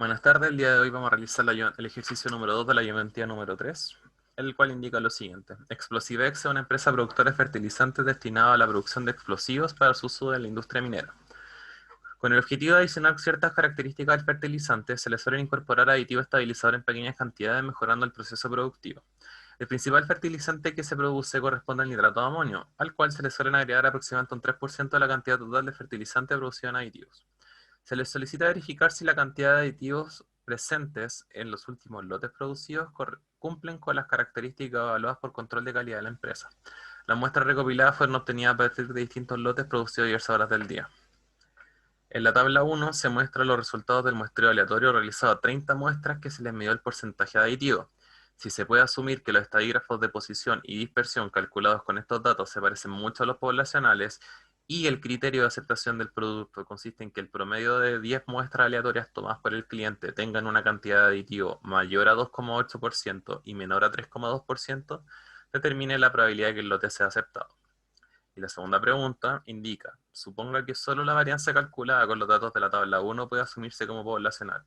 Buenas tardes, el día de hoy vamos a realizar el ejercicio número 2 de la ayudantía número 3, el cual indica lo siguiente. Explosivex es una empresa productora de fertilizantes destinada a la producción de explosivos para su uso en la industria minera. Con el objetivo de adicionar ciertas características al fertilizante, se le suelen incorporar aditivos estabilizadores en pequeñas cantidades, mejorando el proceso productivo. El principal fertilizante que se produce corresponde al nitrato de amonio, al cual se le suelen agregar aproximadamente un 3% de la cantidad total de fertilizante producido en aditivos. Se les solicita verificar si la cantidad de aditivos presentes en los últimos lotes producidos cumplen con las características evaluadas por control de calidad de la empresa. Las muestras recopiladas fueron obtenidas a partir de distintos lotes producidos a diversas horas del día. En la tabla 1 se muestran los resultados del muestreo aleatorio realizado a 30 muestras que se les midió el porcentaje de aditivo. Si se puede asumir que los estadígrafos de posición y dispersión calculados con estos datos se parecen mucho a los poblacionales y el criterio de aceptación del producto consiste en que el promedio de 10 muestras aleatorias tomadas por el cliente tengan una cantidad de aditivo mayor a 2,8% y menor a 3,2%, determine la probabilidad de que el lote sea aceptado. Y la segunda pregunta indica, suponga que solo la varianza calculada con los datos de la tabla 1 puede asumirse como poblacional.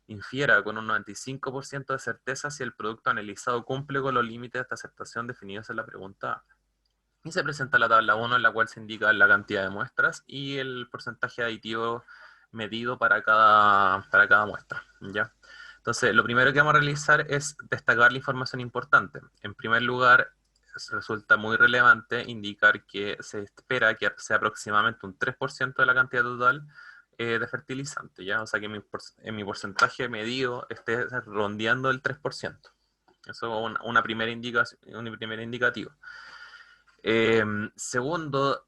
Infiera con un 95% de certeza si el producto analizado cumple con los límites de aceptación definidos en la pregunta A. Y se presenta la tabla 1 en la cual se indica la cantidad de muestras y el porcentaje aditivo medido para cada muestra, ¿ya? Entonces, lo primero que vamos a realizar es destacar la información importante. En primer lugar, resulta muy relevante indicar que se espera que sea aproximadamente un 3% de la cantidad total de fertilizante, ¿ya? O sea que en mi porcentaje medido esté rondeando el 3%. Eso es una primera indicación, un primer indicativo. Segundo,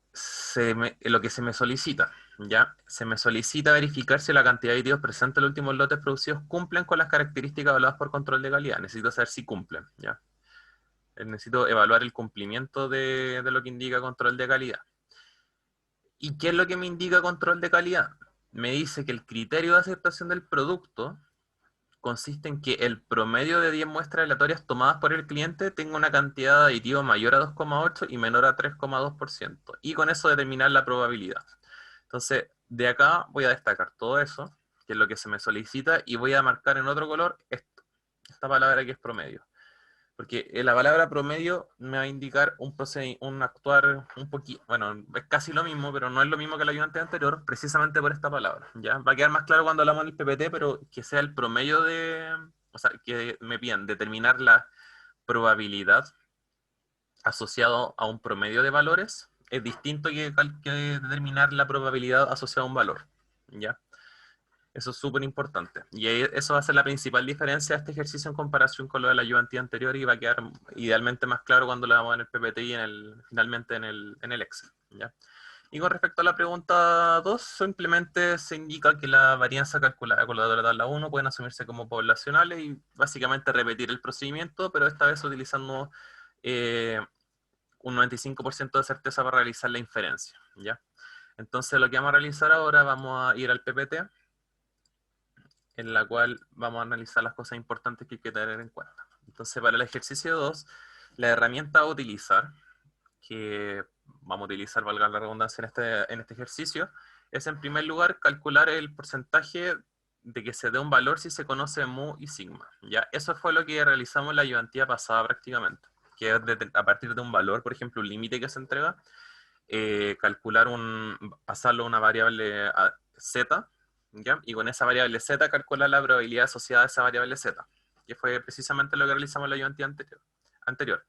lo que se me solicita, ¿ya? Se me solicita verificar si la cantidad de aditivos presentes en los últimos lotes producidos cumplen con las características evaluadas por control de calidad. Necesito saber si cumplen, ¿ya? Necesito evaluar el cumplimiento de lo que indica control de calidad. ¿Y qué es lo que me indica control de calidad? Me dice que el criterio de aceptación del producto consiste en que el promedio de 10 muestras aleatorias tomadas por el cliente tenga una cantidad de aditivo mayor a 2,8 y menor a 3,2%. Y con eso determinar la probabilidad. Entonces, de acá voy a destacar todo eso, que es lo que se me solicita, y voy a marcar en otro color esta palabra que es promedio. Porque la palabra promedio me va a indicar un actuar un poquito, bueno, es casi lo mismo, pero no es lo mismo que el ayudante anterior, precisamente por esta palabra, ¿ya? Va a quedar más claro cuando hablamos del PPT, pero que sea el promedio o sea, que me pidan determinar la probabilidad asociado a un promedio de valores, es distinto que determinar la probabilidad asociada a un valor, ¿ya? Eso es súper importante. Y eso va a ser la principal diferencia de este ejercicio en comparación con lo de la ayudantía anterior y va a quedar idealmente más claro cuando lo hagamos en el PPT y finalmente en el Excel, ¿ya? Y con respecto a la pregunta 2, simplemente se indica que la varianza calculada con la de la tabla 1 pueden asumirse como poblacionales y básicamente repetir el procedimiento, pero esta vez utilizando eh, un 95% de certeza para realizar la inferencia, ¿ya? Entonces lo que vamos a realizar ahora, vamos a ir al PPT, en la cual vamos a analizar las cosas importantes que hay que tener en cuenta. Entonces, para el ejercicio 2, la herramienta a utilizar, que vamos a utilizar, valga la redundancia, en este ejercicio, es en primer lugar calcular el porcentaje de que se dé un valor si se conoce mu y sigma. ¿Ya? Eso fue lo que realizamos en la ayudantía pasada prácticamente, que es a partir de un valor, por ejemplo, un límite que se entrega, pasarlo a una variable z, ¿ya? Y con esa variable z calcular la probabilidad asociada a esa variable z, que fue precisamente lo que realizamos en la ayudantía anterior.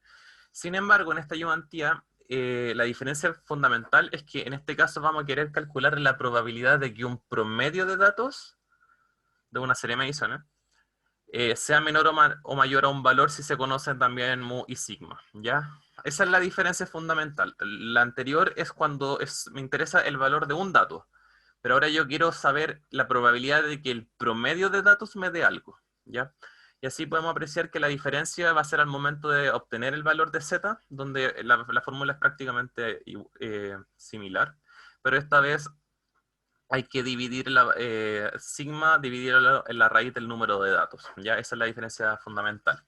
Sin embargo, en esta ayudantía, la diferencia fundamental es que en este caso vamos a querer calcular la probabilidad de que un promedio de datos de una serie de mediciones sea menor o mayor a un valor si se conocen también mu y sigma, ¿ya? Esa es la diferencia fundamental. La anterior es cuando me interesa el valor de un dato, pero ahora yo quiero saber la probabilidad de que el promedio de datos me dé algo, ¿ya? Y así podemos apreciar que la diferencia va a ser al momento de obtener el valor de z, donde la fórmula es prácticamente similar, pero esta vez hay que dividir sigma, dividirlo en la raíz del número de datos, ¿ya? Esa es la diferencia fundamental.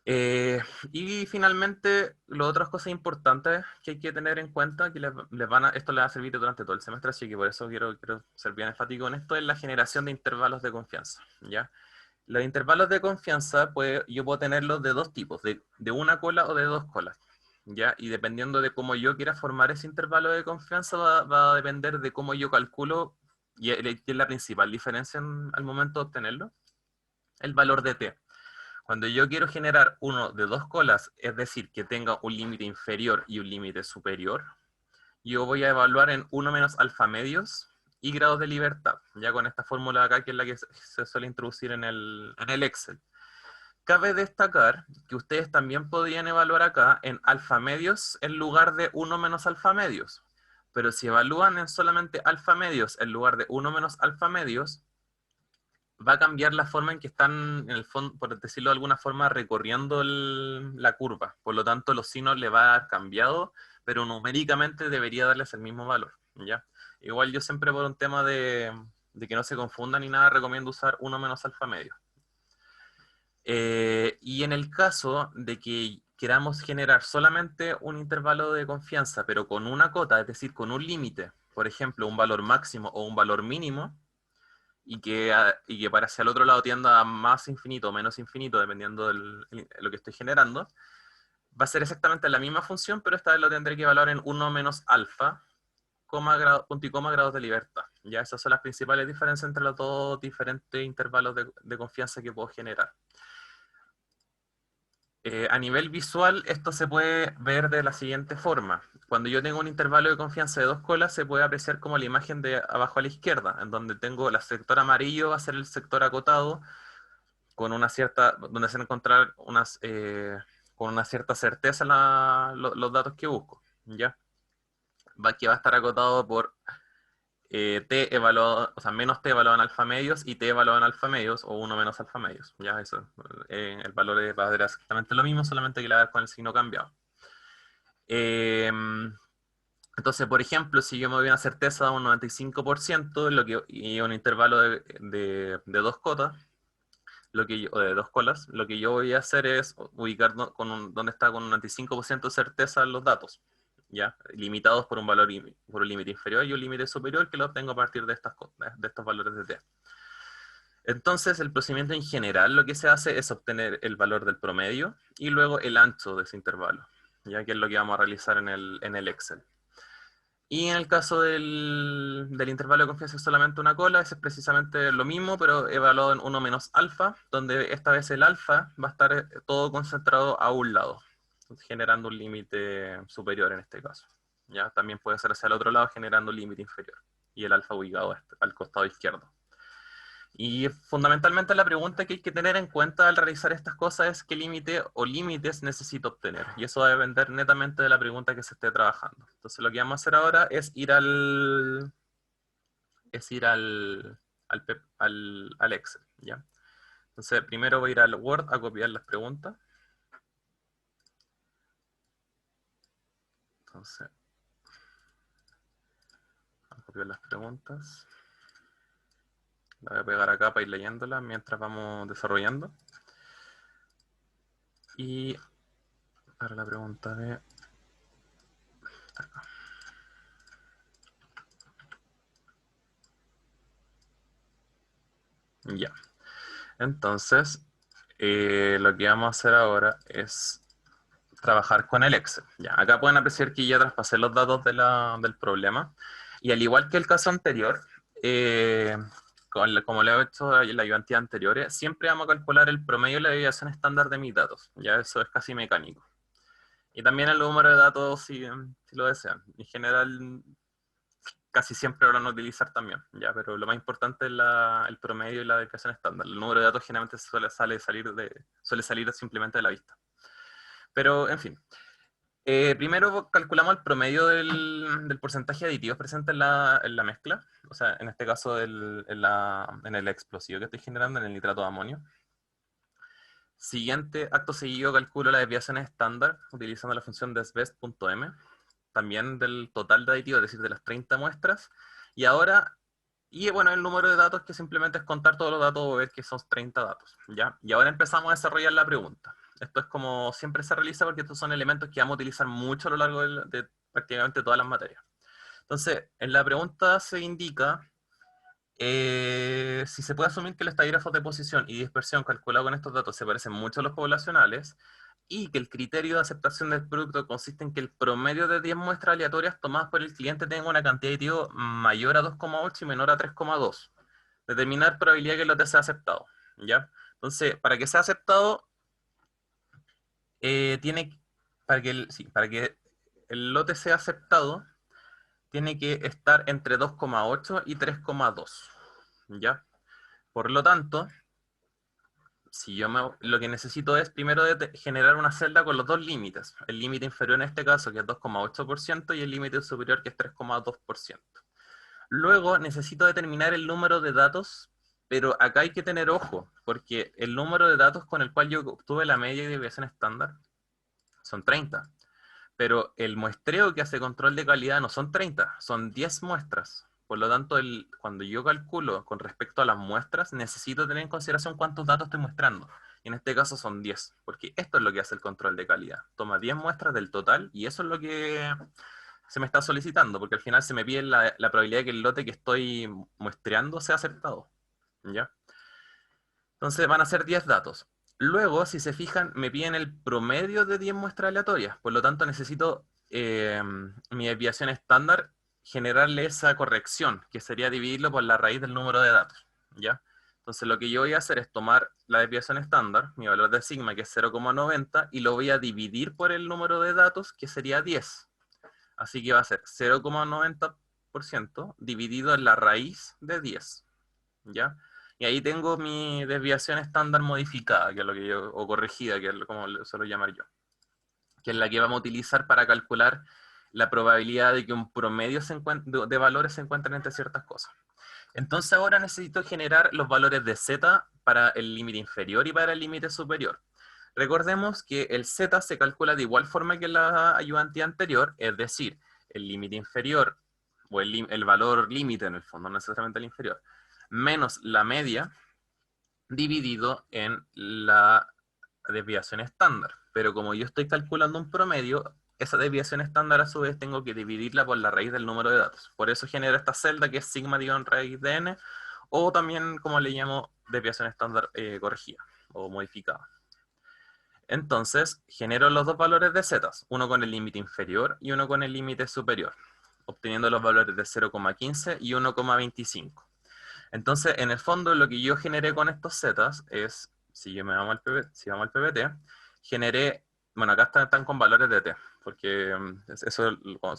Y finalmente, las otras cosas importantes que hay que tener en cuenta, que esto les va a servir durante todo el semestre, así que por eso quiero ser bien enfático en esto, es la generación de intervalos de confianza, ¿ya? Los intervalos de confianza, pues, yo puedo tenerlos de dos tipos, de una cola o de dos colas, ¿ya? Y dependiendo de cómo yo quiera formar ese intervalo de confianza, va a depender de cómo yo calculo, y es la principal diferencia al momento de obtenerlo, el valor de t. Cuando yo quiero generar uno de dos colas, es decir, que tenga un límite inferior y un límite superior, yo voy a evaluar en 1 menos alfa medios y grados de libertad, ya con esta fórmula acá, que es la que se suele introducir en el Excel. Cabe destacar que ustedes también podrían evaluar acá en alfa medios en lugar de 1 menos alfa medios. Pero si evalúan en solamente alfa medios en lugar de 1 menos alfa medios, va a cambiar la forma en que están, en el fondo, por decirlo de alguna forma, recorriendo la curva. Por lo tanto, los signos le va a dar cambiado, pero numéricamente debería darles el mismo valor, ¿ya? Igual yo siempre, por un tema de que no se confundan ni nada, recomiendo usar 1 menos alfa medio. Y en el caso de que queramos generar solamente un intervalo de confianza, pero con una cota, es decir, con un límite, por ejemplo, un valor máximo o un valor mínimo, y que para hacia el otro lado tienda a más infinito o menos infinito, dependiendo de lo que estoy generando, va a ser exactamente la misma función, pero esta vez lo tendré que evaluar en 1 menos alfa, punto y coma grados de libertad. Ya esas son las principales diferencias entre los dos diferentes intervalos de confianza que puedo generar. A nivel visual, esto se puede ver de la siguiente forma. Cuando yo tengo un intervalo de confianza de dos colas, se puede apreciar como la imagen de abajo a la izquierda, en donde tengo el sector amarillo, va a ser el sector acotado, con una cierta, donde se van a encontrar con una cierta certeza los datos que busco, ¿ya? Que va a estar acotado por t evaluado, o sea, menos t evaluado en alfa medios y t evaluado en alfa medios, o 1 menos alfa medios, ¿ya? Eso, el valor va a ser exactamente lo mismo, solamente que la va con el signo cambiado. Entonces, por ejemplo, si yo me doy una certeza de un 95%, y un intervalo de dos cotas, o de dos colas, lo que yo voy a hacer es ubicar donde está con un 95% de certeza los datos, ¿ya? Limitados por un valor, por un límite inferior y un límite superior, que lo obtengo a partir de estos valores de t. Entonces, el procedimiento en general lo que se hace es obtener el valor del promedio y luego el ancho de ese intervalo, ya que es lo que vamos a realizar en el Excel. Y en el caso del intervalo de confianza es solamente una cola, ese es precisamente lo mismo, pero evaluado en 1 menos alfa, donde esta vez el alfa va a estar todo concentrado a un lado, generando un límite superior en este caso. ¿Ya? También puede ser hacia el otro lado, generando un límite inferior, y el alfa ubicado al costado izquierdo. Y fundamentalmente la pregunta que hay que tener en cuenta al realizar estas cosas es qué límite o límites necesito obtener. Y eso va a depender netamente de la pregunta que se esté trabajando. Entonces lo que vamos a hacer ahora es ir al Excel, ¿ya? Entonces primero voy a ir al Word a copiar las preguntas. Entonces, a copiar las preguntas. La voy a pegar acá para ir leyéndolas mientras vamos desarrollando. Y para la pregunta de acá. Ya. Entonces, lo que vamos a hacer ahora es trabajar con el Excel. Ya, acá pueden apreciar que ya traspasé los datos del problema. Y al igual que el caso anterior, como lo he hecho en la ayudantía anteriores, siempre vamos a calcular el promedio y la desviación estándar de mis datos. Ya eso es casi mecánico. Y también el número de datos si lo desean. En general, casi siempre lo van a utilizar también, ya, pero lo más importante es el promedio y la desviación estándar. El número de datos generalmente suele salir simplemente de la vista. Pero, en fin. Primero calculamos el promedio del porcentaje de aditivos presente en la mezcla, o sea, en este caso en el explosivo que estoy generando, en el nitrato de amonio. Siguiente, acto seguido, calculo la desviación estándar utilizando la función desbest.m, también del total de aditivos, es decir, de las 30 muestras. Y bueno, el número de datos, que simplemente es contar todos los datos o ver que son 30 datos, ¿ya? Y ahora empezamos a desarrollar la pregunta. Esto es como siempre se realiza porque estos son elementos que vamos a utilizar mucho a lo largo de prácticamente todas las materias. Entonces, en la pregunta se indica si se puede asumir que los estadígrafos de posición y dispersión calculados con estos datos se parecen mucho a los poblacionales y que el criterio de aceptación del producto consiste en que el promedio de 10 muestras aleatorias tomadas por el cliente tenga una cantidad de aditivo mayor a 2,8 y menor a 3,2. Determinar probabilidad que el lote sea aceptado, ¿ya? Entonces, para que sea aceptado, para que el lote sea aceptado, tiene que estar entre 2,8 y 3,2, ¿ya? Por lo tanto, lo que necesito es primero generar una celda con los dos límites. El límite inferior en este caso, que es 2,8%, y el límite superior, que es 3,2%. Luego necesito determinar el número de datos, pero acá hay que tener ojo, porque el número de datos con el cual yo obtuve la media y desviación estándar son 30. Pero el muestreo que hace control de calidad no son 30, son 10 muestras. Por lo tanto, cuando yo calculo con respecto a las muestras, necesito tener en consideración cuántos datos estoy muestrando. Y en este caso son 10, porque esto es lo que hace el control de calidad. Toma 10 muestras del total y eso es lo que se me está solicitando, porque al final se me pide la probabilidad de que el lote que estoy muestreando sea aceptado. ¿Ya? Entonces van a ser 10 datos. Luego, si se fijan, me piden el promedio de 10 muestras aleatorias. Por lo tanto, necesito mi desviación estándar, generarle esa corrección, que sería dividirlo por la raíz del número de datos. ¿Ya? Entonces, lo que yo voy a hacer es tomar la desviación estándar, mi valor de sigma, que es 0,90, y lo voy a dividir por el número de datos, que sería 10. Así que va a ser 0,90% dividido en la raíz de 10. ¿Ya? Y ahí tengo mi desviación estándar modificada, que es lo que o corregida, que es como lo suelo llamar yo, que es la que vamos a utilizar para calcular la probabilidad de que un promedio de valores se encuentren entre ciertas cosas. Entonces ahora necesito generar los valores de z para el límite inferior y para el límite superior. Recordemos que el z se calcula de igual forma que la ayudantía anterior, es decir, el límite inferior, o el valor límite en el fondo, no necesariamente el inferior, menos la media, dividido en la desviación estándar. Pero como yo estoy calculando un promedio, esa desviación estándar a su vez tengo que dividirla por la raíz del número de datos. Por eso genero esta celda que es sigma dividido en raíz de n, o también como le llamo desviación estándar corregida o modificada. Entonces, genero los dos valores de z, uno con el límite inferior y uno con el límite superior, obteniendo los valores de 0,15 y 1,25. Entonces, en el fondo, lo que yo generé con estos zetas es, si vamos al PPT, generé, bueno, acá están con valores de t, porque eso cuando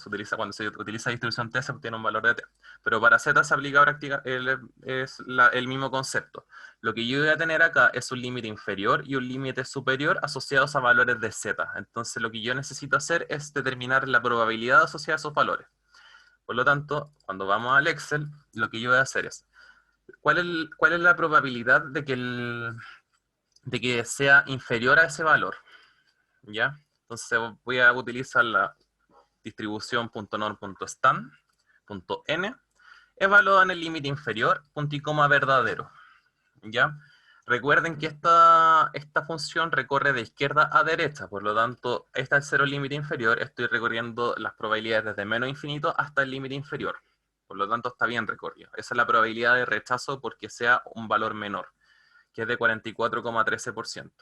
se utiliza distribución t se obtiene un valor de t. Pero para z se aplica el mismo concepto. Lo que yo voy a tener acá es un límite inferior y un límite superior asociados a valores de z. Entonces, lo que yo necesito hacer es determinar la probabilidad asociada a esos valores. Por lo tanto, cuando vamos al Excel, lo que yo voy a hacer es, ¿cuál es la probabilidad de que sea inferior a ese valor? ¿Ya? Entonces voy a utilizar la distribución .norm.stan.n evaluada en el límite inferior, punto y coma verdadero. ¿Ya? Recuerden que esta función recorre de izquierda a derecha, por lo tanto, este es el cero límite inferior, estoy recorriendo las probabilidades desde menos infinito hasta el límite inferior. Por lo tanto, está bien recorrido. Esa es la probabilidad de rechazo porque sea un valor menor, que es de 44,13%.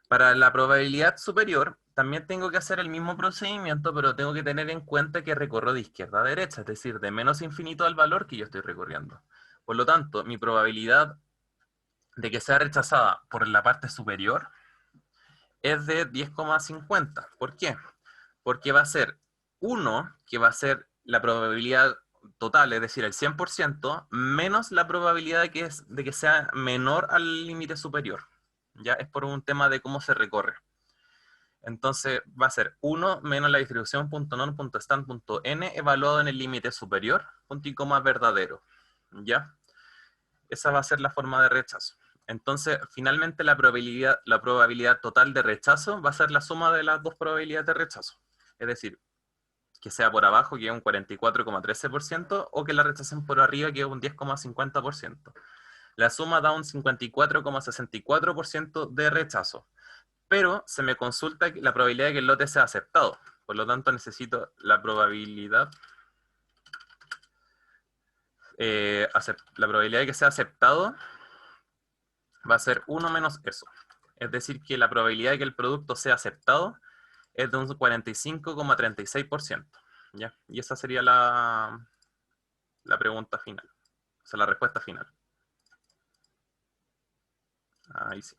Para la probabilidad superior, también tengo que hacer el mismo procedimiento, pero tengo que tener en cuenta que recorro de izquierda a derecha, es decir, de menos infinito al valor que yo estoy recorriendo. Por lo tanto, mi probabilidad de que sea rechazada por la parte superior es de 10,50. ¿Por qué? Porque va a ser 1, que va a ser la probabilidad total, es decir, el 100%, menos la probabilidad de que sea menor al límite superior. Ya es por un tema de cómo se recorre. Entonces va a ser 1 menos la distribución .norm.stan.n evaluado en el límite superior, punto y coma verdadero. ¿Ya? Esa va a ser la forma de rechazo. Entonces, finalmente la probabilidad total de rechazo va a ser la suma de las dos probabilidades de rechazo. Es decir, que sea por abajo, que es un 44,13%, o que la rechacen por arriba, que es un 10,50%. La suma da un 54,64% de rechazo. pero se me consulta la probabilidad de que el lote sea aceptado. Por lo tanto, necesito la probabilidad, la probabilidad de que sea aceptado va a ser 1 menos eso. Es decir, que la probabilidad de que el producto sea aceptado es de un 45,36%. ¿Ya? Y esa sería la pregunta final. O sea, la respuesta final. Ahí sí.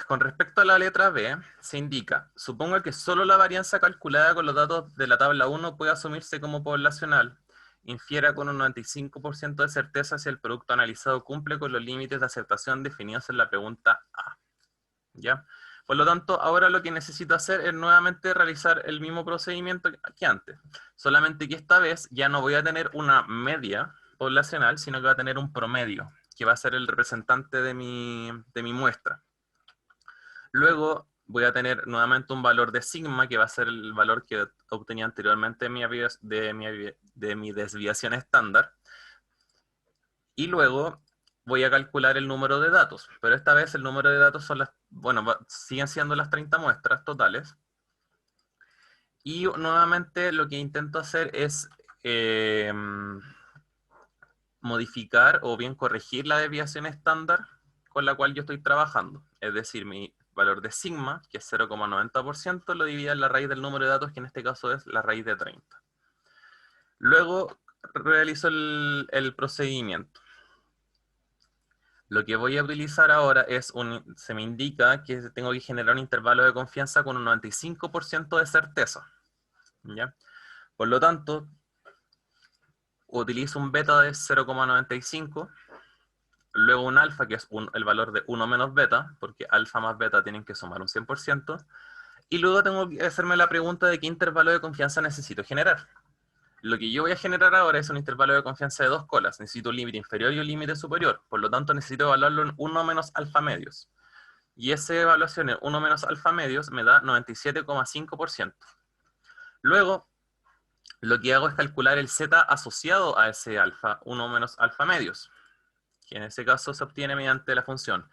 Con respecto a la letra B, se indica, supongo que solo la varianza calculada con los datos de la tabla 1 puede asumirse como poblacional. Infiera con un 95% de certeza si el producto analizado cumple con los límites de aceptación definidos en la pregunta A. ¿Ya? Por lo tanto, ahora lo que necesito hacer es nuevamente realizar el mismo procedimiento que antes. Solamente que esta vez ya no voy a tener una media poblacional, sino que va a tener un promedio, que va a ser el representante de mi muestra. Luego voy a tener nuevamente un valor de sigma, que va a ser el valor que obtenía anteriormente de mi desviación estándar. Y luego voy a calcular el número de datos, pero esta vez el número de datos son siguen siendo las 30 muestras totales. Y nuevamente lo que intento hacer es modificar o bien corregir la desviación estándar con la cual yo estoy trabajando. Es decir, mi valor de sigma, que es 0,90%, lo divido en la raíz del número de datos, que en este caso es la raíz de 30. Luego realizo el procedimiento. Lo que voy a utilizar ahora es, se me indica que tengo que generar un intervalo de confianza con un 95% de certeza. ¿Ya? Por lo tanto, utilizo un beta de 0,95, luego un alfa, que es el valor de 1 menos beta, porque alfa más beta tienen que sumar un 100%, y luego tengo que hacerme la pregunta de qué intervalo de confianza necesito generar. Lo que yo voy a generar ahora es un intervalo de confianza de 2 colas. Necesito un límite inferior y un límite superior. Por lo tanto, necesito evaluarlo en 1 menos alfa medios. Y esa evaluación en 1 menos alfa medios me da 97,5%. Luego, lo que hago es calcular el z asociado a ese alfa, 1 menos alfa medios, que en ese caso se obtiene mediante la función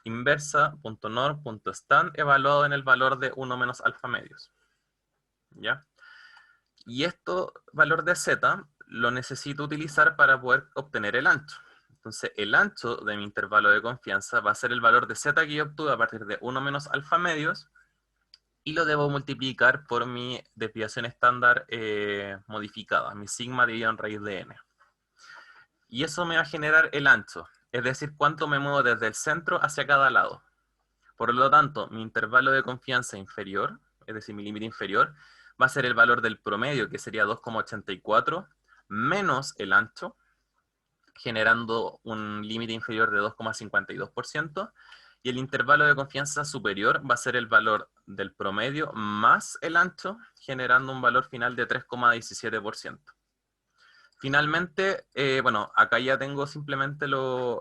inversa.nor.stand evaluado en el valor de 1 menos alfa medios. ¿Ya? Y esto, valor de z, lo necesito utilizar para poder obtener el ancho. Entonces, el ancho de mi intervalo de confianza va a ser el valor de z que yo obtuve a partir de 1 menos alfa medios, y lo debo multiplicar por mi desviación estándar modificada, mi sigma dividido en raíz de n. Y eso me va a generar el ancho, es decir, cuánto me muevo desde el centro hacia cada lado. Por lo tanto, mi intervalo de confianza inferior, es decir, mi límite inferior, va a ser el valor del promedio, que sería 2,84, menos el ancho, generando un límite inferior de 2,52%, y el intervalo de confianza superior va a ser el valor del promedio más el ancho, generando un valor final de 3,17%. Finalmente, bueno, acá ya tengo simplemente los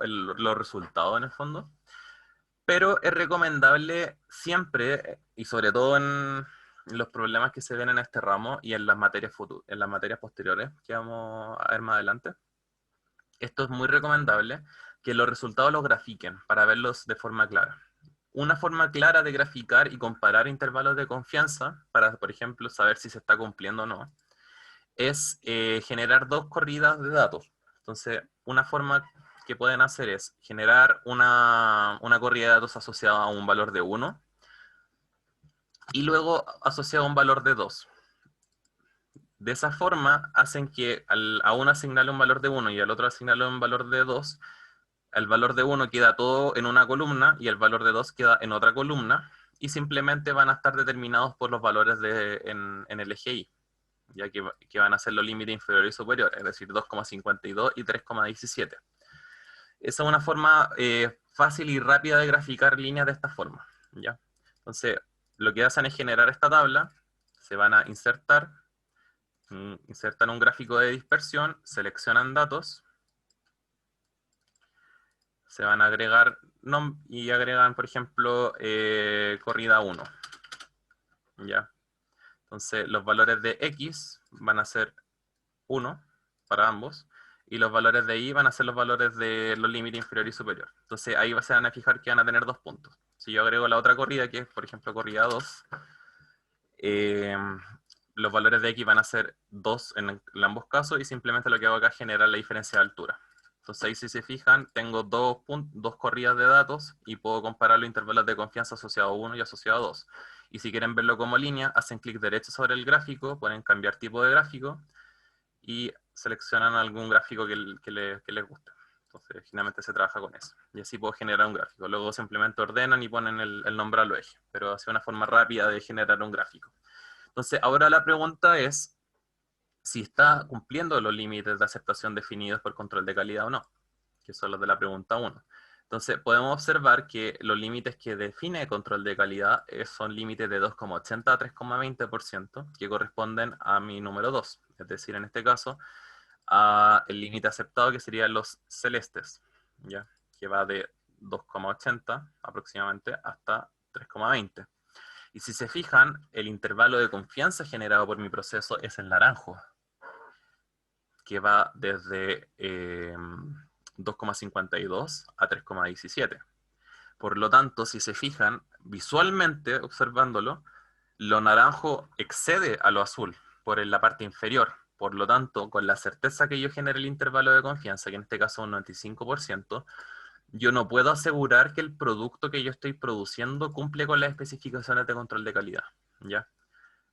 resultados en el fondo, pero es recomendable siempre, y sobre todo en los problemas que se ven en este ramo y en las materias posteriores que vamos a ver más adelante, esto es muy recomendable que los resultados los grafiquen para verlos de forma clara. Una forma clara de graficar y comparar intervalos de confianza para, por ejemplo, saber si se está cumpliendo o no, es generar 2 corridas de datos. Entonces, una forma que pueden hacer es generar una corrida de datos asociada a un valor de 1 y luego asociada a un valor de 2. De esa forma, hacen que a uno asignarle un valor de 1 y al otro asignarle un valor de 2, el valor de 1 queda todo en una columna y el valor de 2 queda en otra columna, y simplemente van a estar determinados por los valores en el eje Y, ya que van a ser los límites inferior y superior, es decir, 2,52 y 3,17. Esa es una forma fácil y rápida de graficar líneas de esta forma, ¿ya? Entonces, lo que hacen es generar esta tabla, se van a insertan un gráfico de dispersión, seleccionan datos, se van a agregar y agregan, por ejemplo, corrida 1, ¿ya? Entonces, los valores de X van a ser 1 para ambos, y los valores de I van a ser los valores de los límites inferior y superior. Entonces ahí se van a fijar que van a tener 2 puntos. Si yo agrego la otra corrida, que es por ejemplo corrida 2, los valores de X van a ser 2 en ambos casos, y simplemente lo que hago acá es generar la diferencia de altura. Entonces ahí, si se fijan, tengo dos corridas de datos y puedo comparar los intervalos de confianza asociado a 1 y asociado a 2. Y si quieren verlo como línea, hacen clic derecho sobre el gráfico, ponen cambiar tipo de gráfico y seleccionan algún gráfico que les guste. Entonces generalmente se trabaja con eso. Y así puedo generar un gráfico. Luego simplemente ordenan y ponen el nombre a los ejes, pero hace una forma rápida de generar un gráfico. Entonces ahora la pregunta es si está cumpliendo los límites de aceptación definidos por control de calidad o no, que son los de la pregunta 1. Entonces podemos observar que los límites que define el control de calidad son límites de 2,80 a 3,20%, que corresponden a mi número 2, es decir, en este caso, a el límite aceptado, que serían los celestes, ¿ya? Que va de 2,80 aproximadamente hasta 3,20. Y si se fijan, el intervalo de confianza generado por mi proceso es el naranjo, que va desde 2,52 a 3,17. Por lo tanto, si se fijan, visualmente, observándolo, lo naranjo excede a lo azul por la parte inferior. Por lo tanto, con la certeza que yo genere el intervalo de confianza, que en este caso es un 95%, yo no puedo asegurar que el producto que yo estoy produciendo cumple con las especificaciones de control de calidad, ¿ya?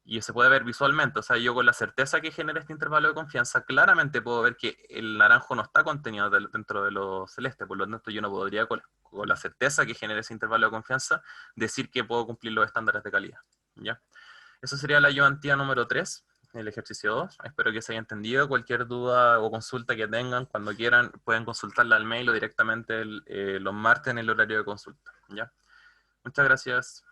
Y se puede ver visualmente, o sea, yo con la certeza que genera este intervalo de confianza, claramente puedo ver que el naranjo no está contenido dentro de lo celeste, por lo tanto yo no podría, con la certeza que genera ese intervalo de confianza, decir que puedo cumplir los estándares de calidad, ¿ya? Eso sería la ayudantía número 3, el ejercicio 2. Espero que se haya entendido. Cualquier duda o consulta que tengan, cuando quieran, pueden consultarla al mail o directamente los martes en el horario de consulta, ¿ya? Muchas gracias.